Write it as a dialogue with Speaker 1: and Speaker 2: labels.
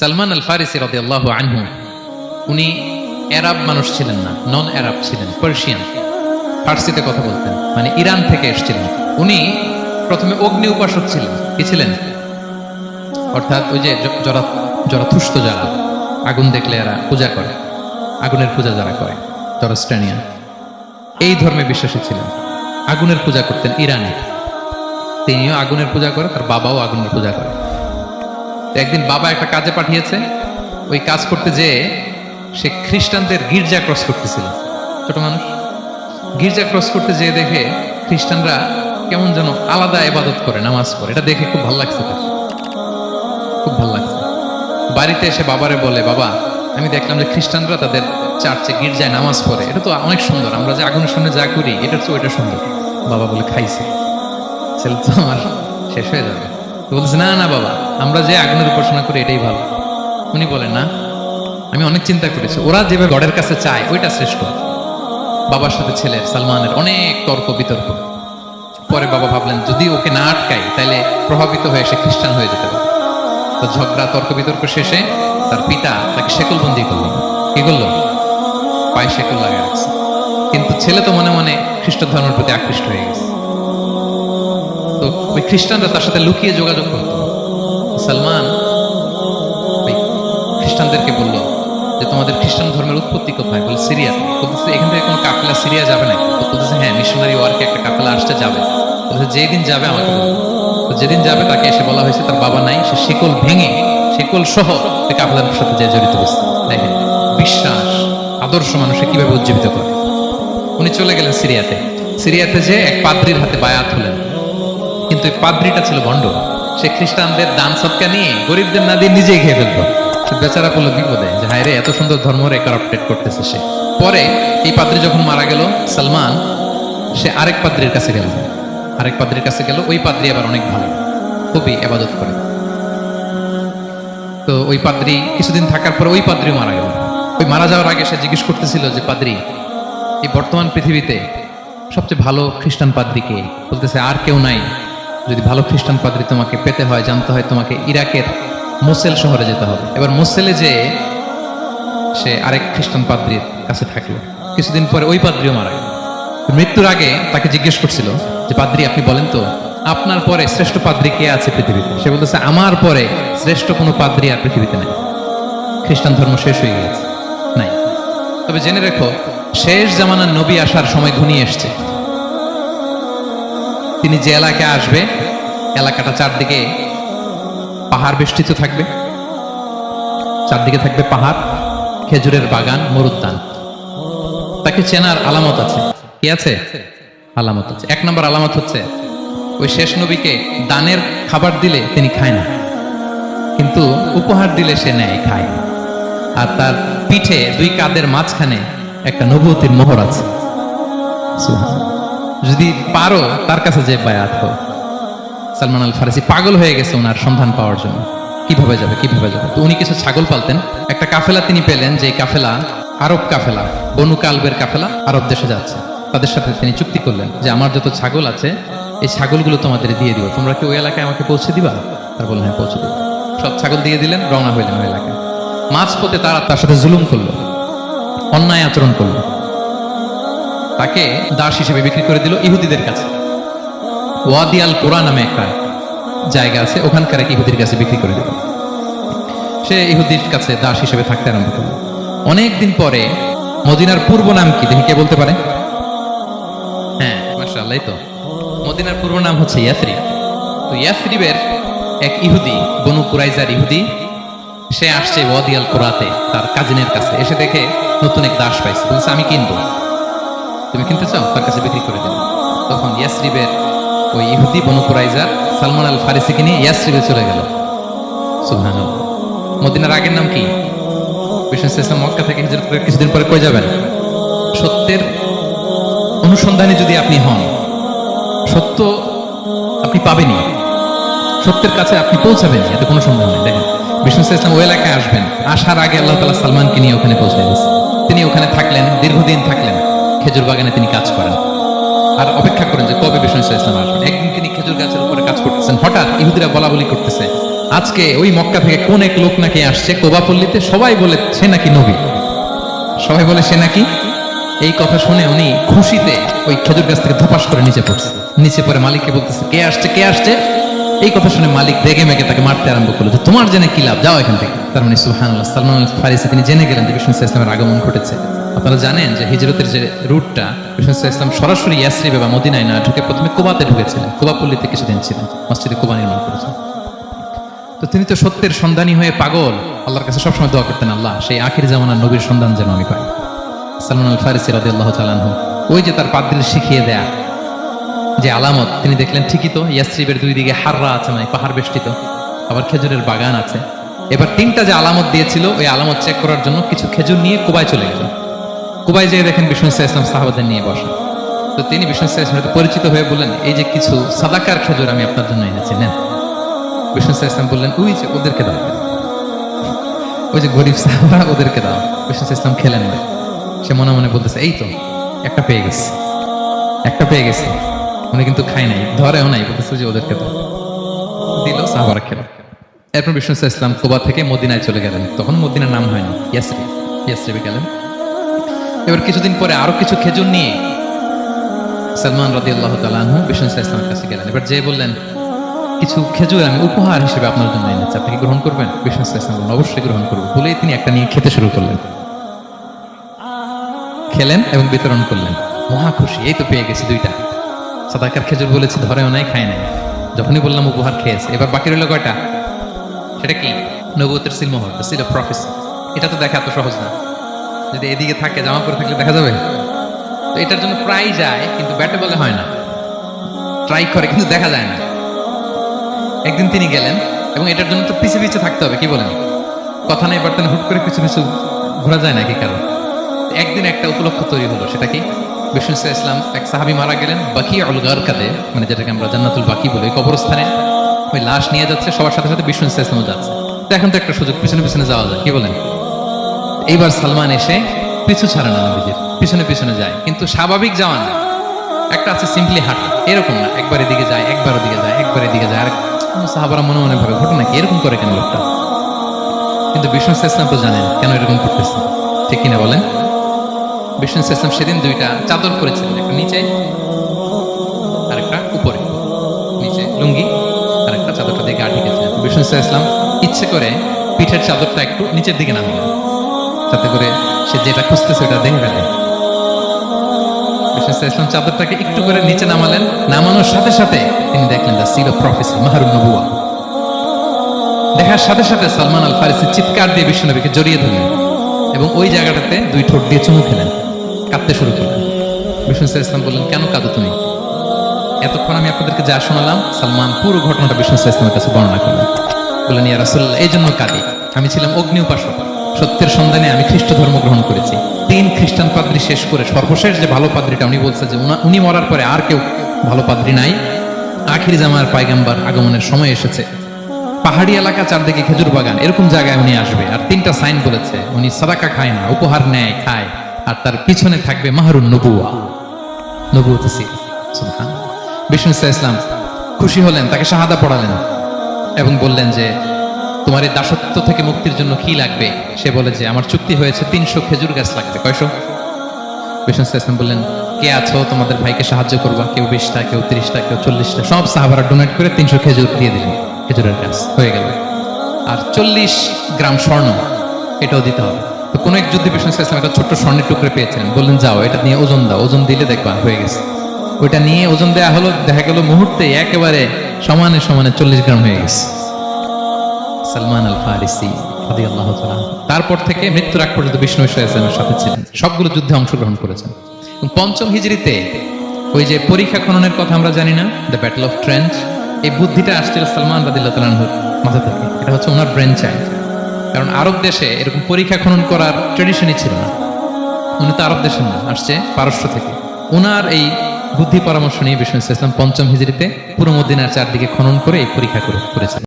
Speaker 1: সালমান আল ফারিসি রাদিয়াল্লাহু আনহু উনি আরব মানুষ ছিলেন না, নন আরব ছিলেন, পার্সিয়ান, ফার্সিতে কথা বলতেন, মানে ইরান থেকে এসেছিলেন। উনি প্রথমে অগ্নি উপাসক ছিলেন। কি ছিলেন? অর্থাৎ ওই যে জরাথুষ্ট যারা আগুন দেখলে এরা পূজা করে, আগুনের পূজা যারা করে, জরাস্ট্রানিয়ান, এই ধর্মে বিশ্বাসী ছিলেন। আগুনের পূজা করতেন ইরানে। তিনিও আগুনের পূজা করে, তার বাবাও আগুনের পূজা করে। তো একদিন বাবা একটা কাজে পাঠিয়েছে, ওই কাজ করতে যেয়ে সে খ্রিস্টানদের গির্জা ক্রস করতেছিল। ছোট মানুষ গির্জা ক্রস করতে যেয়ে দেখে খ্রিস্টানরা কেমন যেন আলাদা ইবাদত করে, নামাজ পড়ে। এটা দেখে খুব ভালো লাগছে, তার খুব ভালো লাগছে। বাড়িতে এসে বাবারে বলে, বাবা আমি দেখলাম যে খ্রিস্টানরা তাদের চার্চে গির্জায় নামাজ পড়ে, এটা তো অনেক সুন্দর, আমরা যে আগুনের সামনে যা করি এটার তো ওইটা সুন্দর। বাবা বলে, খাইছে, ছেলে তো আমার শেষ হয়ে যাবে। তো বলছে, না না বাবা, আমরা যে আগুনের উপাসনা করি এটাই ভালো। উনি বলেন, না, আমি অনেক চিন্তা করেছি, ওরা যেভাবে গডের কাছে চায় ওইটা শ্রেষ্ঠ। বাবার সাথে ছেলের সালমানের অনেক তর্ক বিতর্ক। পরে বাবা ভাবলেন, যদি ওকে না আটকাই তাহলে প্রভাবিত হয়ে সে খ্রিস্টান হয়ে যেতে পারে। তো ঝগড়া তর্ক বিতর্ক শেষে তার পিতা তাকে শেকলবন্দি করলো। কি করলো? পায়ে শেকল লাগিয়ে রাখছে। কিন্তু ছেলে তো মনে মনে খ্রিস্ট ধর্মের প্রতি আকৃষ্ট হয়ে গেছে। তো ওই খ্রিস্টানরা তার সাথে লুকিয়ে যোগাযোগ করত। সালমান ওই খ্রিস্টানদেরকে বলল যে, তোমাদের খ্রিস্টান ধর্মের উৎপত্তি কোথায়? বলে, সিরিয়া। বলতেছে, এখান থেকে কোনো কাফেলা সিরিয়া যাবে না? বলতেছে, হ্যাঁ, মিশনারি ওয়ার্কে একটা কাফেলা আসতে যাবে। বলতেছে, যেদিন যাবে আমাকে বলবে। তো যেদিন যাবে তাকে এসে বলা হয়েছে তার বাবা নাই, সে শিকল ভেঙে শিকল সহ কাফেলার সাথে যে জড়িত হয়েছে। দেখেন বিশ্বাস, আদর্শ মানুষকে কিভাবে উজ্জীবিত করে। উনি চলে গেলেন সিরিয়াতে। সিরিয়াতে যে এক পাদ্রির হাতে বায়াত হলেন, কিন্তু এই পাদ্রিটা ছিল ভণ্ড। সে খ্রিস্টানদের দান সৎকা নিয়ে গরিবদের না দিয়ে নিজেই খেয়ে ফেলত। বেচারা পড়লো বিপদে, যে হায় রে, এত সুন্দর ধর্ম রে কারাপ্টেড করতেছে সে। পরে এই পাদ্রি যখন মারা গেল, সালমান সে আরেক পাদ্রির কাছে গেল। আরেক পাদ্রির কাছে গেল, ওই পাদ্রি আবার অনেক ভালো, খুবই ইবাদত করে। তো ওই পাদ্রি কিছুদিন থাকার পর ওই পাদ্রিও মারা গেল। ওই মারা যাওয়ার আগে সে জিজ্ঞেস করতেছিল যে, পাদ্রি, এই বর্তমান পৃথিবীতে সবচেয়ে ভালো খ্রিস্টান পাদ্রি কে? বলতেছে, আর কেউ নাই। যদি ভালো খ্রিস্টান পাদ্রি তোমাকে পেতে হয়, জানতে হয়, তোমাকে ইরাকের মোসেল শহরে যেতে হবে। এবার মোসেলে যে সে আরেক খ্রিস্টান পাদ্রির কাছে থাকলো। কিছুদিন পরে ওই পাদ্রিও মারা গেল। মৃত্যুর আগে তাকে জিজ্ঞেস করছিল যে, পাদ্রি আপনি বলেন তো, আপনার পরে শ্রেষ্ঠ পাদ্রি কে আছে পৃথিবীতে? সে বলতেছে, আমার পরে শ্রেষ্ঠ কোনো পাদ্রি আর পৃথিবীতে নেই। খ্রিস্টান ধর্ম শেষ হয়ে গেছে, নাই। তবে জেনে রেখো, শেষ জামানার নবী আসার সময় ঘনিয়ে এসছে। তিনি যে এলাকায় আসবে, এলাকাটা চারদিকে পাহাড় বেষ্টিত থাকবে, চারদিকে থাকবে পাহাড়, খেজুরের বাগান, মরুদ্যান। তাকে চেনার আলামত আছে। কি আছে? আলামত আছে। এক নম্বর আলামত হচ্ছে, ওই শেষ নবীকে দানের খাবার দিলে তিনি খায় না, কিন্তু উপহার দিলে সে নেয়, খায়। আর তার পিঠে দুই কাঁধের মাঝখানে একটা নবুয়তির মোহর আছে। যদি পারো তার কাছে যে বায়াত হও। সালমান আল ফারিসি পাগল হয়ে গেছে ওনার সন্ধান পাওয়ার জন্য, কিভাবে যাবে কিভাবে যাবে। তো উনি কিছু ছাগল পালতেন। একটা কাফেলা তিনি পেলেন, যে কাফেলা আরব কাফেলা, বনু কালবের কাফেলা, আরব দেশে যাচ্ছে। তাদের সাথে তিনি চুক্তি করলেন যে, আমার যত ছাগল আছে এই ছাগলগুলো তোমাদের দিয়ে দিব, তোমরা কি ওই এলাকায় আমাকে পৌঁছে দিবা? তার বললেন, হ্যাঁ, পৌঁছে দিব। সব ছাগল দিয়ে দিলেন, রওনা হইলেন ওই এলাকায়। মাঝপথে তারা তার সাথে জুলুম করলো, অন্যায় আচরণ করলো। তাকে দাস হিসেবে বিক্রি করে দিল ইহুদিদের কাছে। ওয়াদি আল কোরা নামে একটা জায়গা আছে, ওখানকার এক ইহুদির কাছে বিক্রি করে দিল। সে ইহুদির কাছে দাস হিসেবে থাকতে আরম্ভ করলো। অনেকদিন পরে মদিনার পূর্ব নাম কি দেখি কে বলতে পারে? হ্যাঁ, মাশাআল্লাহ, তো মদিনার পূর্ব নাম হচ্ছে ইয়াসরিব। তো ইয়াসরিবের এক ইহুদি, বনু কুরাইজার ইহুদি, সে আসছে ওয়াদি আল কোরাতে তার কাজিনের কাছে। এসে দেখে নতুন এক দাস পাইছে, বলছে, আমি কিনবো, তুমি কিনতে চাও? তার কাছে বিক্রি করে দিল। তখন ইয়াসরিবের ওই ইহুদি, বনু কুরাইজার, সালমান আল ফারিসিকে নিয়ে ইয়াসরিবে চলে গেল। সুবহানাল্লাহ। মদিনার আগের নাম কি? বিশ্বনাথ মক্কা থেকে হিজরত করে কিছুদিন পরে কই যাবেন? সত্যের অনুসন্ধানে যদি আপনি হন, সত্য আপনি পাবেনই, সত্যের কাছে আপনি পৌঁছাবেন, এতে কোনো সন্দেহ নেই। দেখেন, বিশ্বনাথ ইসলাম ওই এলাকায় আসবেন, আসার আগে আল্লাহ তাআলা সালমানকে নিয়ে ওখানে পৌঁছে গেছে। তিনি ওখানে থাকলেন, দীর্ঘদিন থাকলেন, খেজুর বাগানে তিনি কাজ করেন আর অপেক্ষা করেন যে কবে বিশ্বনাথ ইসলাম আসবেন। একদিন তিনি খেজুর গাছের উপরে কাজ করতেছেন, হঠাৎ ইহুদিরা বলা বলি করতেছে, আজকে ওই মক্কা থেকে কোন এক লোক নাকি আসছে কোবা পল্লীতে, সবাই বলে সে নাকি নবী, সবাই বলে সে নাকি। এই কথা শুনে উনি খুশিতে ওই খেজুর গাছ থেকে ধপাস করে নিচে পড়ছে। নিচে পড়ে মালিককে বলতেছে কে আসছে কে আসছে। এই কথা শুনে মালিক রেগে মেগে তাকে মারতে আরম্ভ করলো, যে তোমার জেনে কি লাভ, যাও এখান থেকে। তার মানে সুবহানাল্লাহ, সালমান আল ফারিসি তিনি জেনে গেলেন যে বিষ্ণু ইসলামের আগমন ঘটেছে। আপনারা জানেন যে হিজরতের যে রুটটা, বিষ্ণু ইসলাম সরাসরি ইয়াসরিবে বা মদিনায় না ঢুকে প্রথমে কুবাতে ঢুকেছিলেন, কুবা পল্লীতে কিছুদিন ছিলেন, মসজিদে কুবা নির্মাণ করেছেন। তো তিনি তো সত্যের সন্ধানী হয়ে পাগল, আল্লাহর কাছে সবসময় দোয়া করতেন, আল্লাহ সেই আখির জামানার নবীর সন্ধান যেন আমি পাই। সালমান আল ফারিসি রাদিয়াল্লাহু তাআলা আনহু ওই যে তার পাদ্রীর শিখিয়ে দেয়া যে আলামত, তিনি দেখলেন ঠিকই তো ইয়াসরিবের দুই দিকে হাররা আছে, মানে পাহাড় বেষ্টিত, আবার খেজুরের বাগান আছে। এবার তিনটা যে আলামত দিয়েছিল ওই আলামত চেক করার জন্য কিছু খেজুর নিয়ে কুবায় চলে গেল। কুবায় যেয়ে দেখেন বিষ্ণু ইসলাম সাহাবাদের নিয়ে বসা। তো তিনি বিষ্ণু ইসলামের সাথে পরিচিত হয়ে বললেন, এই যে কিছু সাদাকার খেজুর আমি আপনার জন্য এনেছি, নেন। বিষ্ণু ইসলাম বললেন, ওই যে ওদেরকে দাও, ওই যে গরিব সাহাবা ওদেরকে দাও। বিষ্ণু ইসলাম খেলেন না, সে মনে মনে বলতেছে এই তো একটা পেয়ে গেছে, একটা পেয়ে গেছে। উনি কিন্তু খাই নাই, ধরেও নাই, বলতেছে যে ওদেরকে দাও, দিল, সাহাবারা খেল। এরপর বিষ্ণু ইসলাম কুবা থেকে মদিনায় চলে গেলেন, তখন মদিনার নাম হয়নি, ইয়াসরিব, ইয়াসরিবে গেলেন। এবার কিছুদিন পরে আরো কিছু খেজুর নিয়ে সালমান রাদিয়াল্লাহু তাআলা আনহু বিষ্ণু ইসলামের কাছে গেলেন। এবার যে বললেন, কিছু খেজুর আমি উপহার হিসেবে আপনার জন্য এনেছি, আপনি কি গ্রহণ করবেন? বিষ্ণু ইসলাম বললেন, অবশ্যই গ্রহণ করবো। বলেই তিনি একটা নিয়ে খেতে শুরু করলেন, খেলেন এবং বিতরণ করলেন। মহা খুশি, এই তো পেয়ে গেছি দুইটা সাদাকার খেজুর, বলেছি ধরেও নাই, খায় নাই। যখনই বললাম উপহার খেয়েছে। এবার বাকি রইল কয়টা? সেটা কি? নবুয়তের সিলমোহর, দ্য সিল অফ প্রফেসি। এটা তো দেখা এত সহজ না, যদি এদিকে থাকে, জামা পরে থাকলে দেখা যাবে। তো এটার জন্য প্রায় যায়, কিন্তু ব্যাটে বলে হয় না, ট্রাই করে কিন্তু দেখা যায় না। একদিন তিনি গেলেন এবং এটার জন্য তো পিছে পিছে থাকতে হবে, কি বলেন? কথা নেই বার্তা, হুট করে পিছু পিছু ঘোরা যায় নাকি কারণ? একদিন একটা উপলক্ষ তৈরি হলো, সেটা কি? বিষ্ণু ইসলাম এক সাহাবী মারা গেলেন বাকিউল গারকাদে, মানে যেটাকে আমরা জান্নাতুল বাকি বলি, কবরস্থানে ওই লাশ নিয়ে যাচ্ছে, সবার সাথে সাথে বিষ্ণু ইসলামও যাচ্ছে। তো এখন তো একটা সুযোগ, পিছনে পিছনে যাওয়া যায়, কি বলেন? এইবার সালমান এসে পিছু ছাড়ে না, নবীজির পিছনে পিছনে যায়, কিন্তু স্বাভাবিক যাওয়া না, একটা আছে সিম্পলি হাঁটা, এরকম না, একবার এদিকে যায়, একবার ওদিকে যায়, একবার এদিকে যায়। আর সাহাবারা মনে মনে ভাবে, ঘটনা কি, এরকম করে কেন লোকটা? কিন্তু বিষ্ণু ইসলাম তো জানেন কেন এরকম করতেছে, ঠিক কিনা বলেন? বিষ্ণু ইসলাম সেদিন দুইটা চাদর করেছিলেন, একটা নিচে আর একটা উপরে, নিচে লুঙ্গি আর একটা চাদরটা দিয়ে গা ঢেকেছিলেন। বিষ্ণু ইসলাম ইচ্ছে করে পিঠের চাদরটা একটু নিচের দিকে নামালেন, যাতে করে সে যেটা খুঁজতেছে ওটা দেখে ফেলে। বিষ্ণু ইসলাম চাদরটাকে একটু করে নিচে নামালেন, নামানোর সাথে সাথে তিনি দেখলেন দ্য সিল অফ প্রফেসি, মাহরুন নবুয়া। দেখার সাথে সাথে সালমান আল ফারিসি চিৎকার দিয়ে বিষ্ণু নবীকে জড়িয়ে ধরলেন এবং ওই জায়গাটাতে দুই ঠোঁট দিয়ে চুমু খেলেন, কাঁদতে শুরু করলেন। বিষ্ণু ইসলাম বললেন, কেন কাঁদো তুমি? এতক্ষণ আমি আপনাদেরকে যা শোনালাম, সালমান পুরো ঘটনাটা বিষ্ণু ইসলামের কাছে বর্ণনা করলেন। বললেন, ইয়া রাসূলুল্লাহ, এই জন্য কাঁদি, আমি ছিলাম অগ্নি উপাসক, সত্যের সন্ধানে আমি খ্রিস্ট ধর্ম গ্রহণ করেছি। 3 খ্রিস্টান পাদ্রী শেষ করে সর্বশেষ যে ভালো পাদ্রীটা, উনি বলছে যে উনি মরার পরে আর কেউ ভালো পাদ্রী নাই, আখির জামার পায়গাম্বার আগমনের সময় এসেছে। পাহাড়ি এলাকা, চারদিকে খেজুর বাগান, এরকম জায়গায় উনি আসবে। আর 3টা সাইন বলেছে, উনি সাদাকা খায় না, উপহার নেয়, খায়, আর তার পিছনে থাকবে মাহরুন নবুয়া, নবুয়ত সিল। সুবহানাল্লাহ। বিষ্ণু ইসলাম খুশি হলেন, তাকে শাহাদা পড়ালেন এবং বললেন যে তোমার এই দাসত্ব থেকে মুক্তির জন্য কি লাগবে? সে বলে যে আমার চুক্তি হয়েছে 300 খেজুর গাছ লাগবে। কয়শো? বিষ্ণু ইসলাম বললেন, কে আছো তোমাদের ভাইকে সাহায্য করবা? কেউ 20টা, কেউ 30টা, কেউ 40টা, সব সাহাবারা ডোনেট করে 300 খেজুর দিয়ে দিলেন। খেজুরের গাছ হয়ে গেল। আর 40 গ্রাম স্বর্ণ, এটাও দিতে হবে। তো কোন এক যুদ্ধে বিষ্ণু ইসলাম একটা ছোট্ট স্বর্ণের টুকরে পেয়েছিলেন, বললেন যাও এটা নিয়ে ওজন দাও, ওজন দিলে দেখবা হয়ে গেছে। ওইটা নিয়ে ওজন দেয়া হলো, দেখা গেল মুহূর্তে একেবারে সমানে সমানে 40 গ্রাম হয়ে গেছে। সালমান আল ফারিসি রাদিয়াল্লাহু তাআলা তারপর থেকে মৃত্যুর আগ পর্যন্ত বিষ্ণু ইসলামের সাথে ছিলেন, সবগুলো যুদ্ধে অংশগ্রহণ করেছেন। 5ম হিজরিতে ওই যে পরীক্ষা খননের কথা আমরা জানি না, দ্য ব্যাটল অফ ট্রেন্চ, এই বুদ্ধিটা আসছিল সালমান রাদিয়াল্লাহু তাআলার মাথা থেকে। এটা হচ্ছে ওনার ব্রেন চাইল্ড, কারণ আরব দেশে এরকম পরীক্ষা খনন করার ট্রেডিশনই ছিল না। উনি তো আরব দেশের না, আসছে পারস্য থেকে। ওনার এই বুদ্ধি পরামর্শ নিয়ে বিষ্ণু ইসলাম 5ম হিজরিতে পুরো মদিনার চারদিকে খনন করে এই পরীক্ষা করেছেন।